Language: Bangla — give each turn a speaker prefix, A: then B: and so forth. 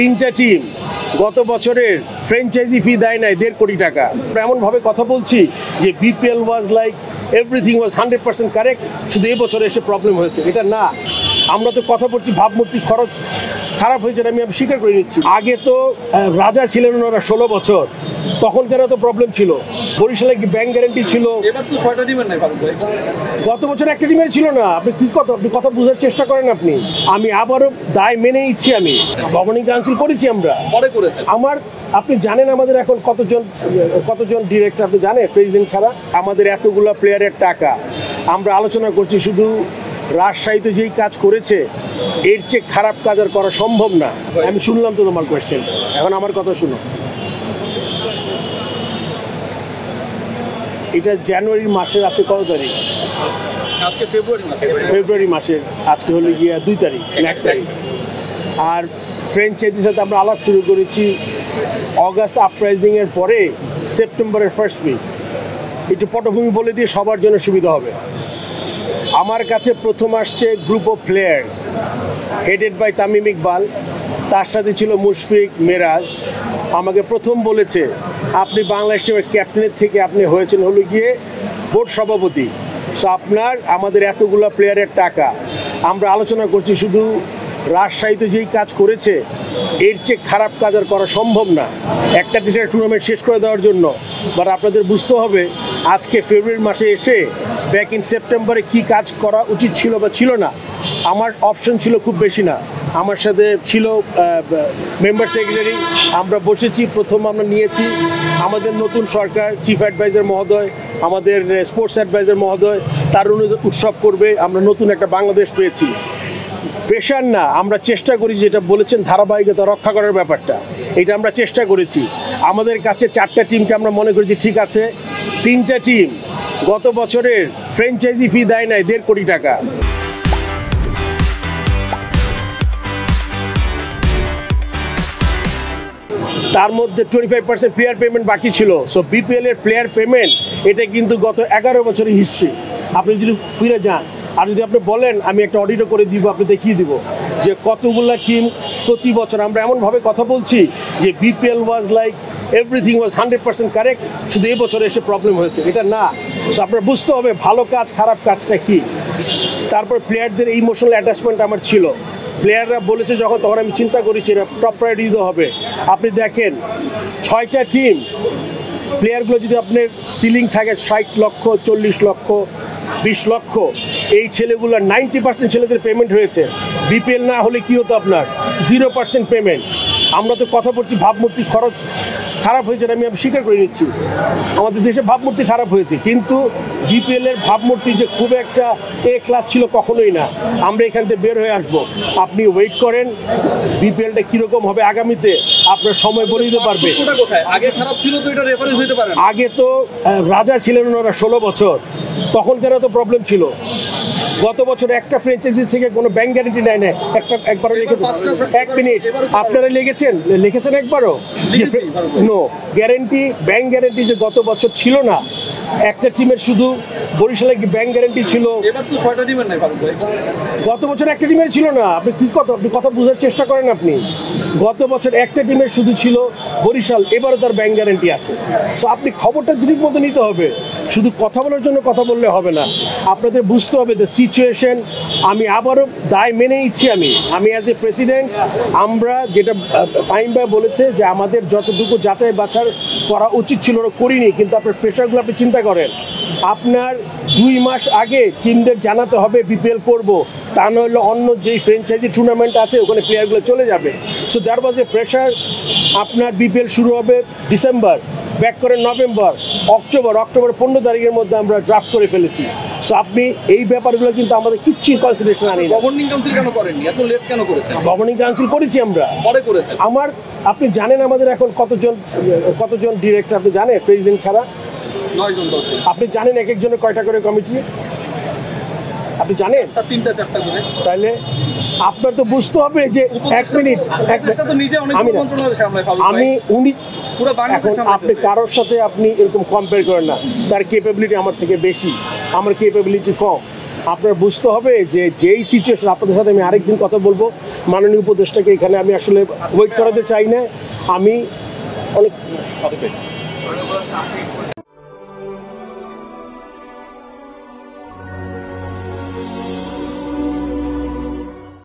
A: তিনটা টিম গত বছরের ফ্র্যাঞ্চাইজি ফি দেয় নাই 1.5 কোটি টাকা। এমনভাবে কথা বলছি যে BPL was like everything was 100% correct, শুধু এই বছরে এসে প্রবলেম হয়েছে, এটা না। আমরা তো কথা বলছি ভাবমূর্তি খরচ খারাপ হয়েছে, আমি স্বীকার করে নিচ্ছি। আগে তো রাজা ছিলেন ওনারা 16 বছর, তখন কেন তো প্রবলেম ছিল। বরিশালে কি ব্যাংক গ্যারান্টি ছিল?
B: এবার তো 6টা টিমের নাই ফারুক ভাই।
A: গত বছর একটা টিমের ছিল না। আপনি কথা বোঝার চেষ্টা করেন। আমি আবারও দায় মেনে নিচ্ছি। আমি গভর্নিং কাউন্সিল করেছি, আমরা
B: পরে করেছেন।
A: আপনি জানেন আমাদের এখন কতজন ডিরেক্টর আপনি জানেন? প্রেসিডেন্ট ছাড়া আমাদের এতগুলো প্লেয়ারের টাকা আমরা আলোচনা করছি। শুধু রাজশাহীতে যেই কাজ করেছে এর চেয়ে খারাপ কাজ আর করা সম্ভব না। আমি শুনলাম তো তোমার কোয়েশ্চেন, এখন আমার কথা শুনো। এটা জানুয়ারি মাসের আছে কত তারিখ?
B: আজকে
A: ফেব্রুয়ারি মাসের আজকে হলো গিয়া 2 তারিখ, 1 তারিখ। আর ফ্র্যাঞ্চাইজির সাথে আমরা আলাপ শুরু করেছি অগাস্ট আপরাইজিংয়ের পরে, সেপ্টেম্বরের ফার্স্ট উইক। একটু পটভূমি বলে দিয়ে সবার জন্য সুবিধা হবে। আমার কাছে প্রথম আসছে group of players headed by Tamim Iqbal, তার সাথে ছিল মুশফিক, মেরাজ। আমাকে প্রথম বলেছে আপনি বাংলাদেশ টিমের ক্যাপ্টেনের থেকে আপনি হয়েছেন হলো গিয়ে বোর্ড সভাপতি, সো আপনার আমাদের এতগুলো প্লেয়ারের টাকা আমরা আলোচনা করছি। শুধু রাজশাহীতে যেই কাজ করেছে এর চেয়ে খারাপ কাজ আর করা সম্ভব না একটা দেশের টুর্নামেন্ট শেষ করে দেওয়ার জন্য। বাট আপনাদের বুঝতে হবে আজকে ফেব্রুয়ারি মাসে এসে ব্যাক ইন সেপ্টেম্বরে কী কাজ করা উচিত ছিল বা ছিল না। আমার অপশন ছিল খুব বেশি না। আমার সাথে ছিল মেম্বার সেক্রেটারি, আমরা বসেছি, প্রথম আমরা নিয়েছি আমাদের নতুন সরকার, চিফ অ্যাডভাইজার মহোদয়, আমাদের স্পোর্টস অ্যাডভাইজার মহোদয়, তার উৎসব করবে। আমরা নতুন একটা বাংলাদেশ পেয়েছি। প্রেশার না, আমরা চেষ্টা করি, যেটা বলেছেন ধারাবাহিকতা রক্ষা করার ব্যাপারটা, এটা আমরা চেষ্টা করেছি। আমাদের কাছে 4টা টিমকে আমরা মনে করি যে ঠিক আছে। 3টা টিম গত বছরের ফ্র্যাঞ্চাইজি ফি দেয় নাই 1.5 কোটি টাকা। তার মধ্যে 25% প্লেয়ার পেমেন্ট বাকি ছিল। সো বিপিএল এর প্লেয়ার পেমেন্ট এটা কিন্তু গত 11 বছরের হিস্ট্রি। আপনি যদি ফিরে যান আর যদি আপনি বলেন আমি একটা অডিটও করে দিব, আপনি দেখিয়ে দিব যে কতগুলো টিম প্রতি বছর। আমরা এমনভাবে কথা বলছি যে BPL was like everything was 100% correct, শুধু এই বছরে এসে প্রবলেম হয়েছে, এটা না। সো আপনার বুঝতে হবে ভালো কাজ খারাপ কাজটা কি। তারপর প্লেয়ারদের ইমোশনাল অ্যাটাচমেন্ট আমার ছিল। প্লেয়াররা বলেছে যখন, তখন আমি চিন্তা করেছি এটা টপ প্রায়োরিটি দিতে হবে। আপনি দেখেন 6টা টিম, প্লেয়ারগুলো যদি আপনার সিলিং থাকে 60 লক্ষ, 40 লক্ষ, 20 লক্ষ, এই ছেলেগুলো 90% ছেলেদের পেমেন্ট হয়েছে। বিপিএল না হলে কি হতো? আপনার 0% পেমেন্ট। আমরা তো কথা বলছি ভাবমূর্তি খরচ খারাপ হয়েছে, আমি স্বীকার করে নিচ্ছি। আমাদের দেশে ভাবমূর্তি খারাপ হয়েছে, কিন্তু বিপিএলের ভাবমূর্তি যে খুব একটা এ ক্লাস ছিল কখনোই না। আমরা এখান থেকে বের হয়ে আসবো। আপনি ওয়েট করেন, বিপিএলটা কীরকম হবে আগামীতে আপনার সময় বলে দিতে পারবে।
B: আগে খারাপ ছিল তো এটা রেফারেন্স হতে পারে। আগে
A: তো রাজা ছিলেন ওনারা 16 বছর, তখন কেন তো প্রবলেম ছিল। গত বছর একটা ফ্র্যাঞ্চাইজি থেকে কোনো ব্যাংক গ্যারান্টি নেয় না। একবারও লিখেছেন? 1 মিনিট, আপনারা লিখেছেন একবারও নো গ্যারান্টি, ব্যাংক গ্যারান্টি যে গত বছর ছিল না একটা টিমের। শুধু বরিশালে কি ব্যাংক গ্যারান্টি ছিল?
B: এবার তো 6টা টিমের নাই ফারুক ভাই।
A: গত বছর একটা টিমের ছিল না। আপনি কথা বোঝার চেষ্টা করেন। গত বছর একটা টিমের শুধু ছিল বরিশাল, এবারও তার ব্যাংক গ্যারান্টি আছে। সো আপনি খবরটা ঠিক মতো নিতে হবে, শুধু কথা বলার জন্য কথা বললে হবে না। আপনাদের বুঝতে হবে দ্য সিচুয়েশন। আমি আবারও দায় মেনে নিচ্ছি। আমি অ্যাজ এ প্রেসিডেন্ট, আমরা যেটা ফাহিম ভাই বলেছে যে আমাদের যতটুকু যাচাই বাছাই করা উচিত ছিল করিনি, কিন্তু আপনার প্রেশারগুলো আপনি চিন্তা করেন। আপনার 2 মাস আগে টিমদের জানাতে হবে বিপিএল করব, তা নইলে অন্য যেই ফ্র্যাঞ্চাইজি টুর্নামেন্ট আছে ওখানে প্লেয়ারগুলো চলে যাবে। So that was A pressure. আপনার বিপিএল শুরু হবে ডিসেম্বর, ব্যাক করে নভেম্বর, অক্টোবর 15 তারিখের মধ্যে আমরা ড্রাফট করে ফেলেছি। সো আপনি এই ব্যাপারগুলো কিন্তু আমাদের কিচ্ছুই কনসিডারেশন আনি।
B: গভর্নিং কাউন্সিল কেন করেননি? এত লেট কেন করেছেন?
A: গভর্নিং কাউন্সিল করেছি আমরা,
B: পরে করেছেন।
A: আপনি জানেন আমাদের এখন কতজন ডিরেক্টর আপনি জানেন? প্রেসিডেন্ট ছাড়া
B: 9 জন।
A: আপনি জানেন এক একজনের কয়টা করে কমিটি? আপনি জানেন?
B: 3টা 4টা করে।
A: তাহলে আপনার তো বুঝতে হবে যে 1 মিনিট, আমি উনি এখন আপনি কারোর সাথে আপনি এরকম কম্পেয়ার করেন না। তার ক্যাপাবিলিটি আমার থেকে বেশি, আমার ক্যাপাবিলিটি কম। আপনার বুঝতে হবে যে যেই সিচুয়েশন, আপনাদের সাথে আমি আরেকদিন কথা বলবো, মাননীয় উপদেষ্টাকে এখানে আমি আসলে ওয়েট করাতে চাই না। আমি অনেক